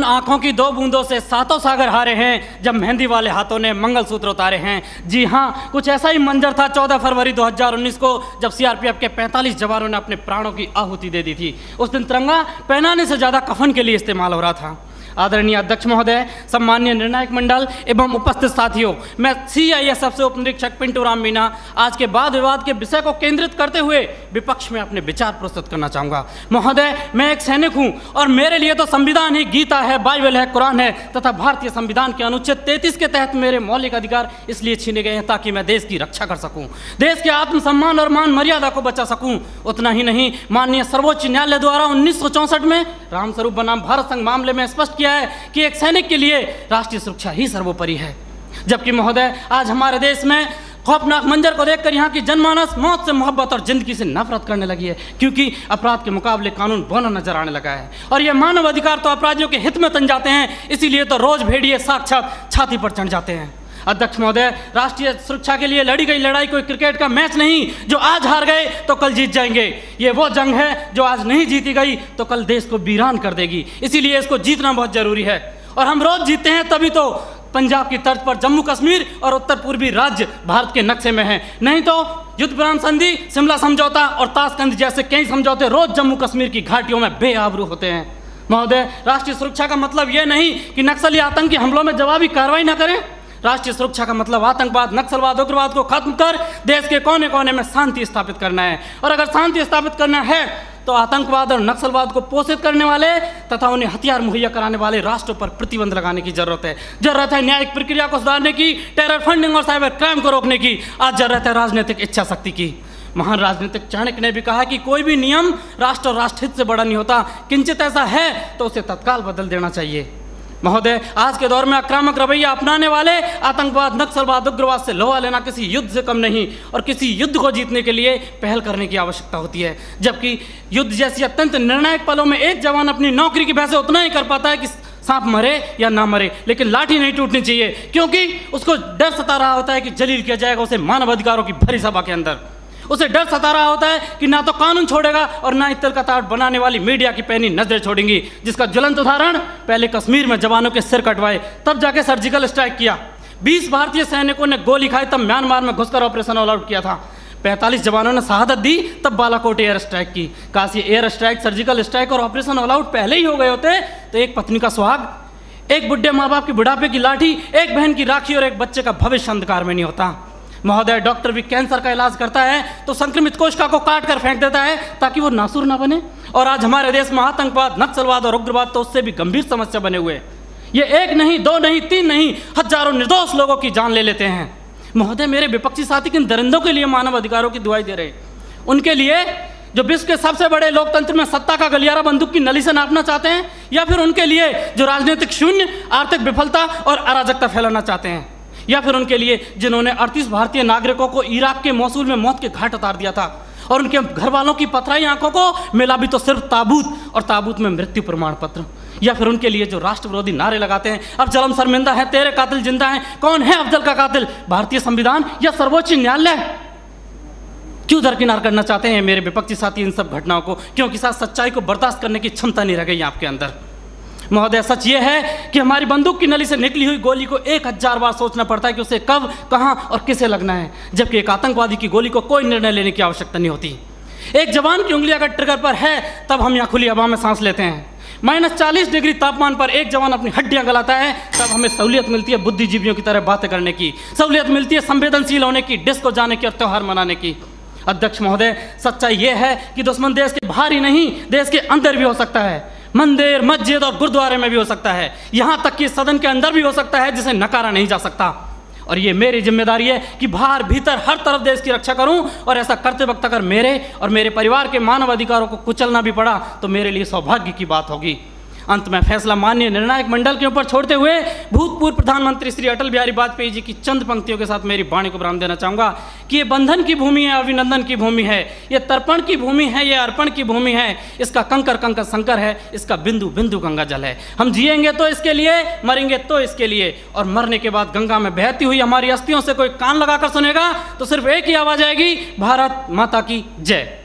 आंखों की दो बूंदों से सातों सागर हारे हैं जब मेहंदी वाले हाथों ने मंगलसूत्र उतारे हैं। जी हाँ, कुछ ऐसा ही मंजर था 14 फरवरी 2019 को जब सीआरपीएफ के 45 जवानों ने अपने प्राणों की आहुति दे दी थी। उस दिन तिरंगा पहनाने से ज़्यादा कफन के लिए इस्तेमाल हो रहा था। आदरणीय अध्यक्ष महोदय, सम्मान्य निर्णायक मंडल एवं उपस्थित साथियों, मैं सीआईएसएफ से उप निरीक्षक पिंटू राम मीना आज के वाद विवाद के विषय को केंद्रित करते हुए विपक्ष में अपने विचार प्रस्तुत करना चाहूँगा। महोदय, मैं एक सैनिक हूँ और मेरे लिए तो संविधान ही गीता है, बाइबल है, कुरान है तथा भारतीय संविधान के अनुच्छेद 33 के तहत मेरे मौलिक अधिकार इसलिए छीने गए हैं ताकि मैं देश की रक्षा कर सकूँ, देश के आत्मसम्मान और मान मर्यादा को बचा सकूँ। उतना ही नहीं, माननीय सर्वोच्च न्यायालय द्वारा 1964 में रामस्वरूप बनाम भारत संघ मामले में स्पष्ट किया है कि एक सैनिक के लिए राष्ट्रीय सुरक्षा ही सर्वोपरि है। जबकि महोदय, आज हमारे देश में खौफनाक मंजर को देखकर यहाँ की जनमानस मौत से मोहब्बत और जिंदगी से नफरत करने लगी है, क्योंकि अपराध के मुकाबले कानून बौना नजर आने लगा है और ये मानव अधिकार तो अपराधियों के हित में तन जाते हैं, इसीलिए तो रोज भेड़िए साक्षात छाती पर चढ़ जाते हैं। अध्यक्ष महोदय, राष्ट्रीय सुरक्षा के लिए लड़ी गई लड़ाई कोई क्रिकेट का मैच नहीं जो आज हार गए तो कल जीत जाएंगे। ये वो जंग है जो आज नहीं जीती गई तो कल देश को वीरान कर देगी, इसीलिए इसको जीतना बहुत जरूरी है। और हम रोज जीतते हैं तभी तो पंजाब की तर्ज पर जम्मू कश्मीर और उत्तर पूर्वी राज्य भारत के नक्शे में हैं, नहीं तो युद्ध विराम संधि, शिमला समझौता और ताशकंद जैसे कई समझौते रोज जम्मू कश्मीर की घाटियों में बेआबरू होते हैं। महोदय, राष्ट्रीय सुरक्षा का मतलब यह नहीं कि नक्सली आतंकी हमलों में जवाबी कार्रवाई न करें। राष्ट्रीय सुरक्षा का मतलब आतंकवाद, नक्सलवाद, उग्रवाद को खत्म कर देश के कोने कोने में शांति स्थापित करना है। और अगर शांति स्थापित करना है तो आतंकवाद और नक्सलवाद को पोषित करने वाले तथा उन्हें हथियार मुहैया कराने वाले राष्ट्रों पर प्रतिबंध लगाने की जरूरत है। जरूरत है न्यायिक प्रक्रिया को सुधारने की, टेरर फंडिंग और साइबर क्राइम को रोकने की। आज जरूरत है राजनीतिक इच्छा शक्ति की। महान राजनीतिक चाणक्य ने भी कहा कि कोई भी नियम राष्ट्र और राष्ट्रहित से बड़ा नहीं होता, किंचित ऐसा है तो उसे तत्काल बदल देना चाहिए। महोदय, आज के दौर में आक्रामक रवैया अपनाने वाले आतंकवाद, नक्सलवाद, उग्रवाद से लोहा लेना किसी युद्ध से कम नहीं और किसी युद्ध को जीतने के लिए पहल करने की आवश्यकता होती है। जबकि युद्ध जैसी अत्यंत निर्णायक पलों में एक जवान अपनी नौकरी की वजह उतना ही कर पाता है कि सांप मरे या ना मरे, लेकिन लाठी नहीं टूटनी चाहिए, क्योंकि उसको डर सता रहा होता है कि जलील किया जाएगा उसे मानव अधिकारों की भरी सभा के अंदर। उसे डर सता रहा होता है कि ना तो कानून छोड़ेगा और ना ही तिल का ताड़ बनाने वाली मीडिया की पैनी नजरें छोड़ेंगी, जिसका ज्वलंत उदाहरण पहले कश्मीर में जवानों के सिर कटवाए तब जाके सर्जिकल स्ट्राइक किया। 20 भारतीय सैनिकों ने गोली खाई तब म्यांमार में घुसकर ऑपरेशन ऑल आउट किया था। 45 जवानों ने शहादत दी तब बालाकोट एयर स्ट्राइक की। काश ये एयर स्ट्राइक, सर्जिकल स्ट्राइक और ऑपरेशन ऑल आउट पहले ही हो गए होते तो एक पत्नी का सुहाग, एक बुढ़े माँ बाप की बुढ़ापे की लाठी, एक बहन की राखी और एक बच्चे का भविष्य अंधकार में नहीं होता। महोदय, डॉक्टर भी कैंसर का इलाज करता है तो संक्रमित कोशिका को काट कर फेंक देता है ताकि वो नासूर ना बने, और आज हमारे देश में आतंकवाद, नक्सलवाद और उग्रवाद तो उससे भी गंभीर समस्या बने हुए। ये एक नहीं, दो नहीं, तीन नहीं, हजारों निर्दोष लोगों की जान ले लेते हैं। महोदय, मेरे विपक्षी साथी किन दरिंदों के लिए मानव अधिकारों की दुहाई दे रहे हैं? उनके लिए जो विश्व के सबसे बड़े लोकतंत्र में सत्ता का गलियारा बंदूक की नली से नापना चाहते हैं, या फिर उनके लिए जो राजनीतिक शून्य, आर्थिक विफलता और अराजकता फैलाना चाहते हैं, या फिर उनके लिए जिन्होंने 38 भारतीय नागरिकों को इराक के मौसूल में मौत के घाट उतार दिया था और उनके घर वालों की पथराई आंखों को मिला भी तो सिर्फ ताबूत और ताबूत में मृत्यु प्रमाण पत्र, या फिर उनके लिए जो राष्ट्र विरोधी नारे लगाते हैं, अब जलम शर्मिंदा है, तेरे कातिल जिंदा हैं, कौन है अफजल का कातिल, भारतीय संविधान या सर्वोच्च न्यायालय? क्यों दरकिनार करना चाहते हैं मेरे विपक्षी साथी इन सब घटनाओं को? क्योंकि साथ सच्चाई को बर्दाश्त करने की क्षमता नहीं रह गई आपके अंदर। महोदय, सच ये है कि हमारी बंदूक की नली से निकली हुई गोली को 1000 बार सोचना पड़ता है कि उसे कब, कहां और किसे लगना है, जबकि एक आतंकवादी की गोली को कोई निर्णय लेने की आवश्यकता नहीं होती। एक जवान की उंगली अगर ट्रिगर पर है तब हम यहाँ खुली हवा में सांस लेते हैं। -40 डिग्री तापमान पर एक जवान अपनी हड्डियां गलाता है तब हमें सहूलियत मिलती है बुद्धिजीवियों की तरह बातें करने की, सहूलियत मिलती है संवेदनशील होने की, डिस्को जाने की और त्यौहार मनाने की। अध्यक्ष महोदय, सच्चाई ये है कि दुश्मन देश के बाहर ही नहीं, देश के अंदर भी हो सकता है। मंदिर, मस्जिद और गुरुद्वारे में भी हो सकता है, यहाँ तक कि सदन के अंदर भी हो सकता है, जिसे नकारा नहीं जा सकता। और ये मेरी जिम्मेदारी है कि बाहर भीतर हर तरफ देश की रक्षा करूं, और ऐसा करते वक्त अगर मेरे और मेरे परिवार के मानव अधिकारों को कुचलना भी पड़ा तो मेरे लिए सौभाग्य की बात होगी। अंत में फैसला माननीय निर्णायक मंडल के ऊपर छोड़ते हुए भूतपूर्व प्रधानमंत्री श्री अटल बिहारी वाजपेयी जी की चंद पंक्तियों के साथ मेरी वाणी को विराम देना चाहूँगा कि ये बंधन की भूमि है, अभिनंदन की भूमि है, ये तर्पण की भूमि है, ये अर्पण की भूमि है, इसका कंकर कंकर शंकर है, इसका बिंदु बिंदु गंगा जल है। हम जिएंगे तो इसके लिए, मरेंगे तो इसके लिए, और मरने के बाद गंगा में बहती हुई हमारी अस्थियों से कोई कान लगाकर सुनेगा तो सिर्फ एक ही आवाज़ आएगी, भारत माता की जय।